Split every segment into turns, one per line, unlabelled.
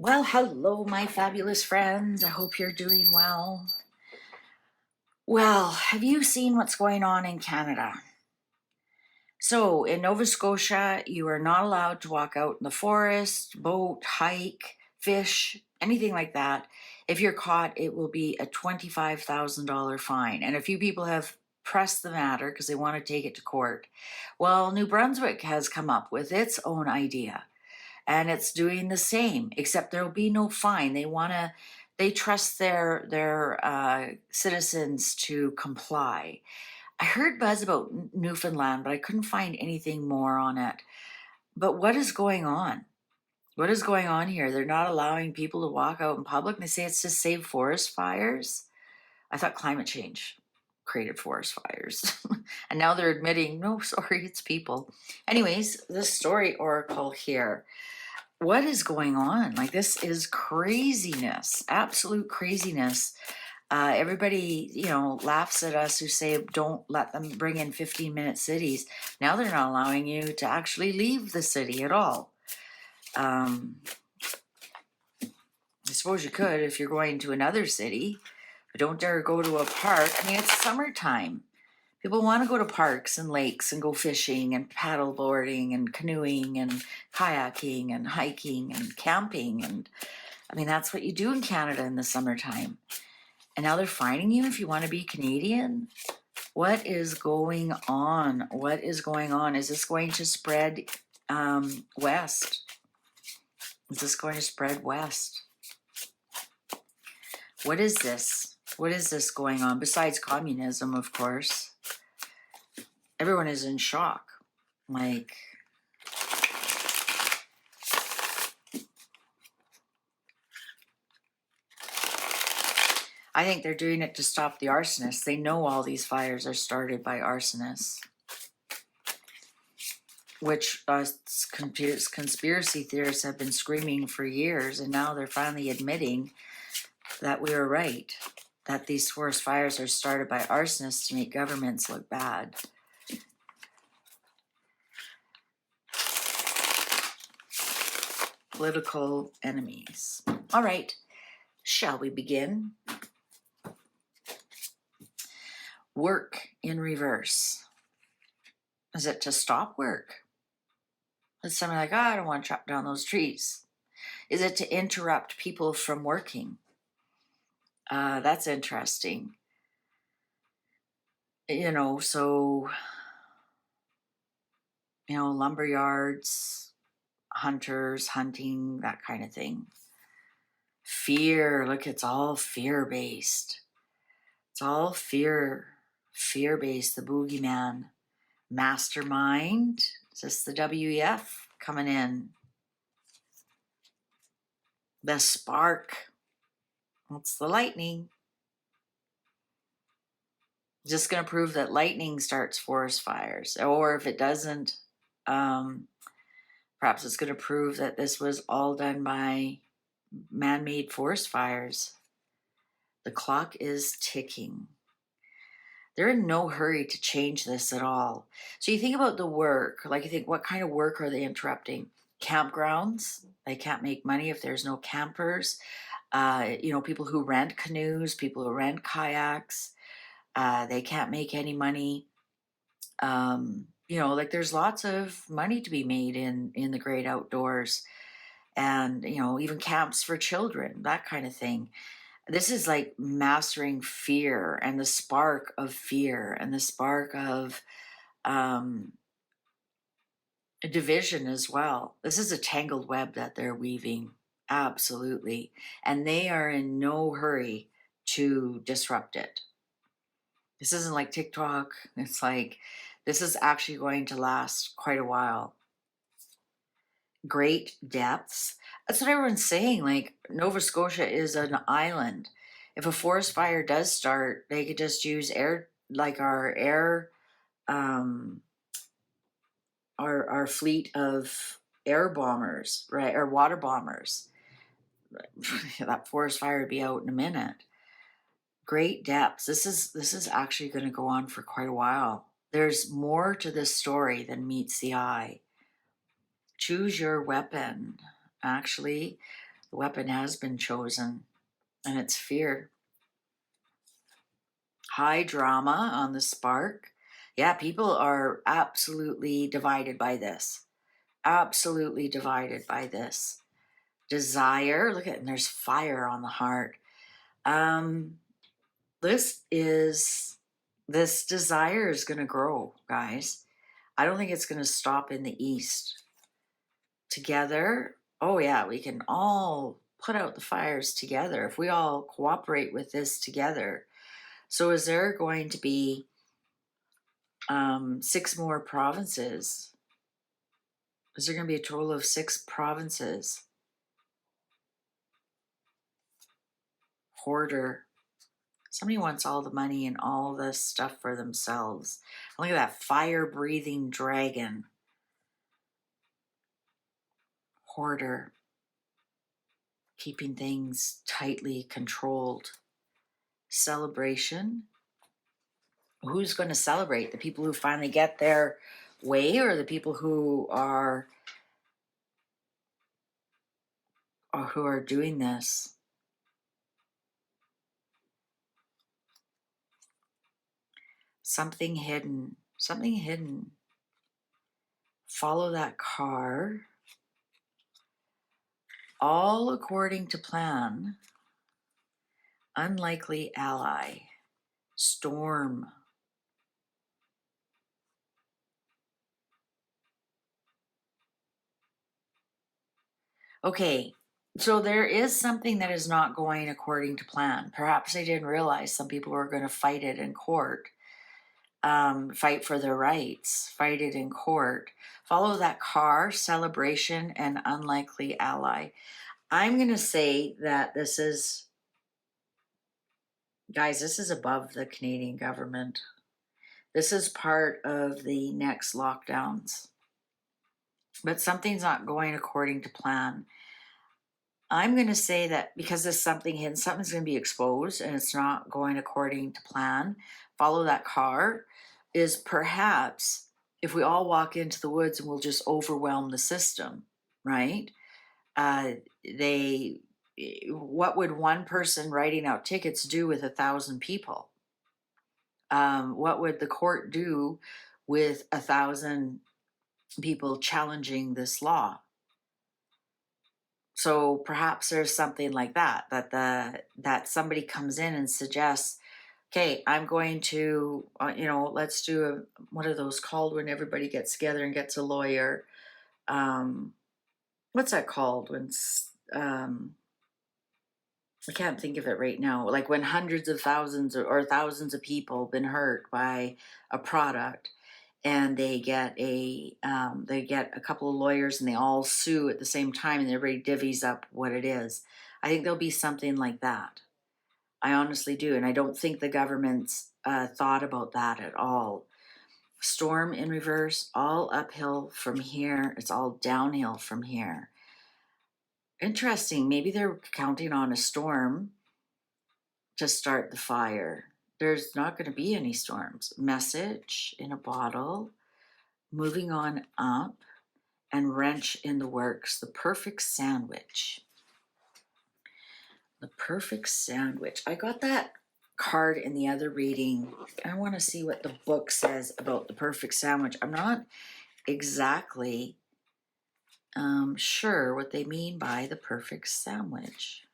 Well, hello, my fabulous friends. I hope you're doing well. Well, have you seen what's going on in Canada? So, in Nova Scotia, you are not allowed to walk out in the forest, boat, hike, fish, anything like that. If you're caught, it will be a $25,000 fine. And a few people have pressed the matter because they want to take it to court. Well, New Brunswick has come up with its own idea, and it's doing the same, except there'll be no fine. They trust their citizens to comply. I heard buzz about Newfoundland, but I couldn't find anything more on it. But what is going on? What is going on here? They're not allowing people to walk out in public. They say it's to save forest fires. I thought climate change created forest fires. And now they're admitting, no, sorry, it's people. Anyways, the story oracle here. What is going on? Like, this is craziness, absolute craziness. Everybody, laughs at us who say don't let them bring in 15-minute cities. Now they're not allowing you to actually leave the city at all. I suppose you could if you're going to another city, but don't dare go to a park. I mean, it's summertime. People want to go to parks and lakes and go fishing and paddle boarding and canoeing and kayaking and hiking and camping. And I mean, that's what you do in Canada in the summertime. And now they're fining you if you want to be Canadian. What is going on? What is going on? Is this going to spread west? Is this going to spread west? What is this? What is this going on? Besides communism, of course. Everyone is in shock. Like, I think they're doing it to stop the arsonists. They know all these fires are started by arsonists, which conspiracy theorists have been screaming for years, and now they're finally admitting that we were right, that these forest fires are started by arsonists to make governments look bad. Political enemies. All right, shall we begin? Work in reverse. Is it to stop work? Is somebody like, I don't want to chop down those trees? Is it to interrupt people from working? That's interesting. Lumber yards, hunters, hunting, that kind of thing. Fear, look, it's all fear-based. It's all fear-based, the boogeyman. Mastermind, is this the WEF coming in? The spark, what's the lightning? Just going to prove that lightning starts forest fires. Or if it doesn't, perhaps it's going to prove that this was all done by man-made forest fires. The clock is ticking. They're in no hurry to change this at all. So you think about the work, like you think, what kind of work are they interrupting? Campgrounds, they can't make money if there's no campers. People who rent canoes, people who rent kayaks, they can't make any money. There's lots of money to be made in the great outdoors, and even camps for children, that kind of thing. This is like mastering fear and the spark of fear and the spark of division as well. This is a tangled web that they're weaving, absolutely, and they are in no hurry to disrupt it. This isn't like TikTok. It's like, this is actually going to last quite a while. Great depths. That's what everyone's saying. Like, Nova Scotia is an island. If a forest fire does start, they could just use our fleet of air bombers, right? Or water bombers. That forest fire would be out in a minute. Great depths. This is actually going to go on for quite a while. There's more to this story than meets the eye. Choose your weapon. Actually, The weapon has been chosen, and it's fear. High drama on the spark. Yeah, people are absolutely divided by this. Absolutely divided by this. Desire. Look at, and there's fire on the heart. This desire is going to grow, guys. I don't think it's going to stop in the East. Together, oh yeah, we can all put out the fires together if we all cooperate with this together. So is there going to be 6 more provinces? Is there going to be a total of 6 provinces? Hoarder. Somebody wants all the money and all this stuff for themselves. Look at that fire-breathing dragon. Hoarder. Keeping things tightly controlled. Celebration. Who's going to celebrate? The people who finally get their way, or the people who are doing this? Something hidden. Something hidden. Follow that car. All according to plan. Unlikely ally. Storm. Okay, so there is something that is not going according to plan. Perhaps they didn't realize some people were going to fight it in court. Fight for their rights, fight it in court. Follow that car, celebration, and unlikely ally. I'm going to say that this is, guys, this is above the Canadian government. This is part of the next lockdowns. But something's not going according to plan. I'm going to say that because there's something hidden, something's going to be exposed and it's not going according to plan. Follow that car is perhaps if we all walk into the woods and we'll just overwhelm the system, right? What would one person writing out tickets do with 1,000 people? What would the court do with 1,000 people challenging this law? So perhaps there's something like that that somebody comes in and suggests, okay, I'm going to, let's do what are those called when everybody gets together and gets a lawyer? What's that called? When I can't think of it right now. Like when hundreds of thousands or thousands of people been hurt by a product, and they get a couple of lawyers and they all sue at the same time and everybody divvies up what it is. I think there'll be something like that. I honestly do. And I don't think the government's thought about that at all. Storm in reverse, all uphill from here. It's all downhill from here. Interesting. Maybe they're counting on a storm to start the fire. There's not going to be any storms. Message in a bottle. Moving on up, and wrench in the works. The perfect sandwich. The perfect sandwich. I got that card in the other reading. I want to see what the book says about the perfect sandwich. I'm not exactly sure what they mean by the perfect sandwich.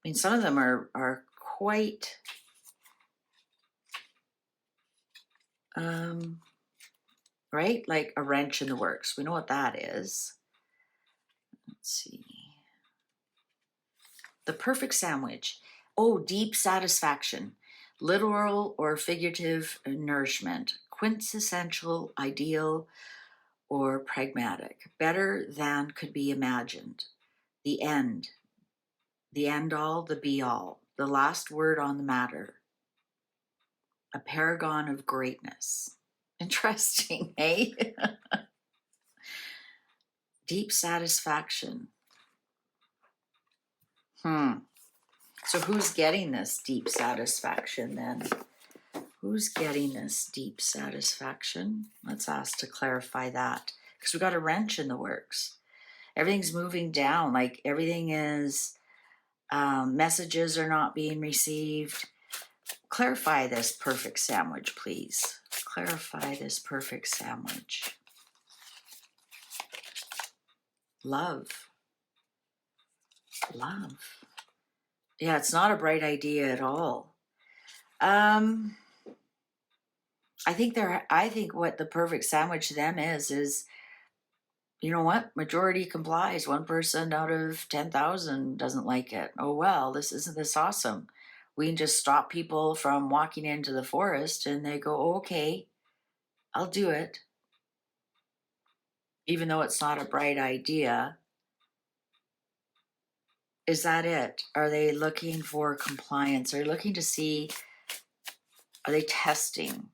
I mean, some of them are quite right? Like a wrench in the works. We know what that is. Let's see. The perfect sandwich. Oh, deep satisfaction. Literal or figurative nourishment. Quintessential, ideal, or pragmatic. Better than could be imagined. The end. The end all, the be all. The last word on the matter. A paragon of greatness. Interesting, eh? Deep satisfaction. So who's getting this deep satisfaction then? Who's getting this deep satisfaction? Let's ask to clarify that, because we got a wrench in the works. Everything's moving down. Like everything is, messages are not being received. Clarify this perfect sandwich, please. Clarify this perfect sandwich. Love. Love. Yeah, it's not a bright idea at all. I think what the perfect sandwich to them is, you know what? Majority complies. One person out of 10,000 doesn't like it. Oh, well, isn't this awesome? We can just stop people from walking into the forest and they go, oh, okay, I'll do it. Even though it's not a bright idea. Is that it? Are they looking for compliance? Are they looking to see, are they testing?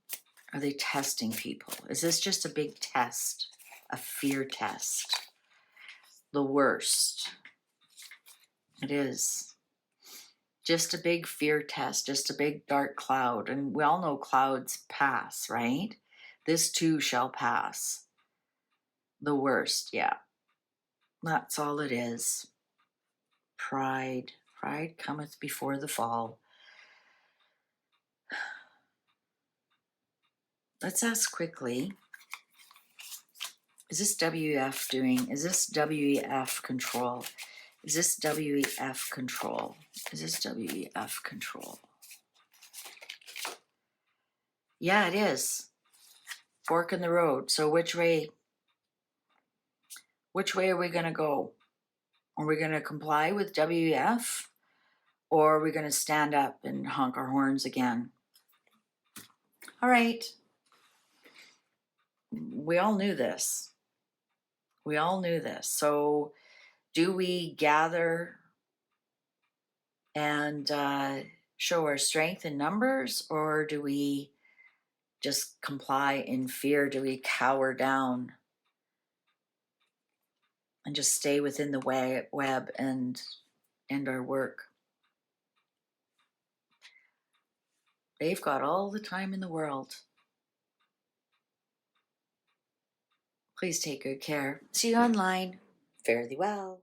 Are they testing people? Is this just a big test? A fear test? The worst. It is. Just a big fear test, just a big dark cloud. And we all know clouds pass, right? This too shall pass. The worst, yeah. That's all it is. Pride. Pride cometh before the fall. Let's ask quickly. Is this WEF control? Is this WEF control? Is this WEF control? Yeah, it is. Fork in the road. So which way are we going to go? Are we going to comply with WEF? Or are we going to stand up and honk our horns again? All right. We all knew this. So do we gather and show our strength in numbers, or do we just comply in fear? Do we cower down and just stay within the web and end our work? They've got all the time in the world. Please take good care. See you online. Fare thee well.